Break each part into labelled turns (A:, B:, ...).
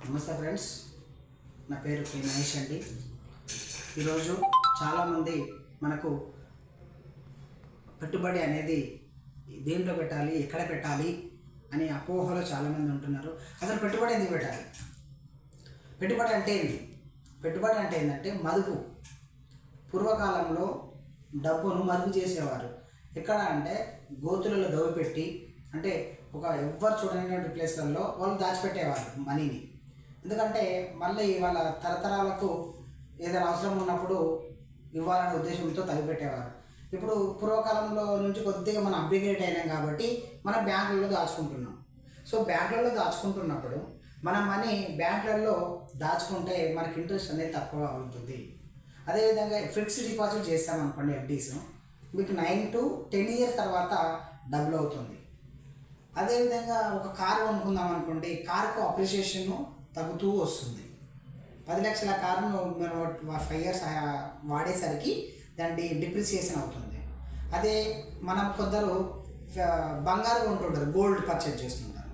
A: నమస్తే ఫ్రెండ్స్, నా పేరు పి మహేష్ అండి. ఈరోజు చాలామంది మనకు పెట్టుబడి అనేది దేంట్లో పెట్టాలి, ఎక్కడ పెట్టాలి అని అపోహలో చాలామంది ఉంటున్నారు. అసలు పెట్టుబడి ఎందుకు పెట్టాలి? పెట్టుబడి అంటే ఏంటి? పెట్టుబడి అంటే ఏంటంటే మదుపు. పూర్వకాలంలో డబ్బును మదుపు చేసేవారు. ఎక్కడ అంటే గోతులలో దవ్విపెట్టి, అంటే ఒక ఎవ్వరు చూడనటువంటి ప్లేస్లలో వాళ్ళు దాచిపెట్టేవారు మనీని. ఎందుకంటే మళ్ళీ వాళ్ళ తరతరాలకు ఏదైనా అవసరం ఉన్నప్పుడు ఇవ్వాలనే ఉద్దేశంతో తగ్గిపెట్టేవారు. ఇప్పుడు పూర్వకాలంలో నుంచి కొద్దిగా మనం అప్గ్రేడ్ అయినాం కాబట్టి మనం బ్యాంకులలో దాచుకుంటున్నాం. సో బ్యాంకులలో దాచుకుంటున్నప్పుడు మన మనీ బ్యాంకులలో దాచుకుంటే మనకి ఇంట్రెస్ట్ అనేది తక్కువ ఉంటుంది. అదేవిధంగా ఫిక్స్డ్ డిపాజిట్ చేస్తామనుకోండి, ఎఫ్డీస్, మీకు 9 to 10 years తర్వాత డబుల్ అవుతుంది. అదేవిధంగా ఒక కారు కొనుక్కుందాం అనుకోండి, కారుకు అప్రిషియేషన్ తగ్గుతూ వస్తుంది. 10 లక్షల కారును మనం 5 years వాడేసరికి దాని డిప్రిసియేషన్ అవుతుంది. అదే మనం కొందరు బంగారు కొంటుంటారు, గోల్డ్ పర్చేజ్ చేస్తుంటారు.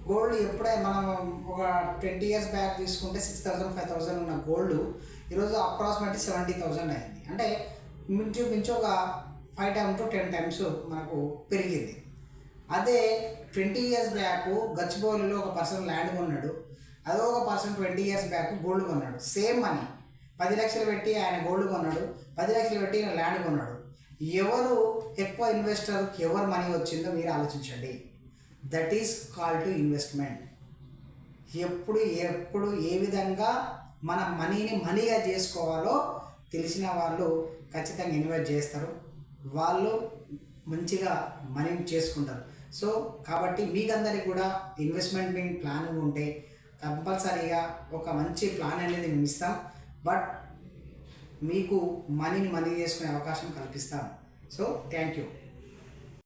A: గోల్డ్ ఎప్పుడైనా మనం ఒక 20 years బ్యాక్ తీసుకుంటే 6,000 5,000 ఉన్న గోల్డ్ ఈరోజు అప్రాక్సిమేట్లీ 70,000 అయింది. అంటే మించు ఒక 5 times to 10 times మనకు పెరిగింది. అదే 20 years బ్యాక్ గచ్చిబౌలిలో ఒక పర్సన్ ల్యాండ్ కొన్నాడు, అదో ఒక పర్సన్ 20 years బ్యాక్ గోల్డ్ కొన్నాడు. సేమ్ మనీ 10 లక్షలు పెట్టి ఆయన గోల్డ్ కొన్నాడు, 10 లక్షలు పెట్టి ఆయన ల్యాండ్ కొన్నాడు. ఎవరు ఎక్కువ ఇన్వెస్టర్కి ఎవరు మనీ వచ్చిందో మీరు ఆలోచించండి. That is called to investment. ఎప్పుడు ఏ విధంగా మన మనీని మనీగా చేసుకోవాలో తెలిసిన వాళ్ళు ఖచ్చితంగా ఇన్వెస్ట్ చేస్తారు. వాళ్ళు మంచిగా మనీని చేసుకుంటారు. సో కాబట్టి మీకందరికీ కూడా ఇన్వెస్ట్మెంట్ మీ ప్లానింగ్ ఉంటే కంపల్సరీగా ఒక మంచి ప్లాన్ అనేది మేము ఇస్తాం. బట్ మీకు మనీ చేసుకునే అవకాశం కల్పిస్తాం. So thank you.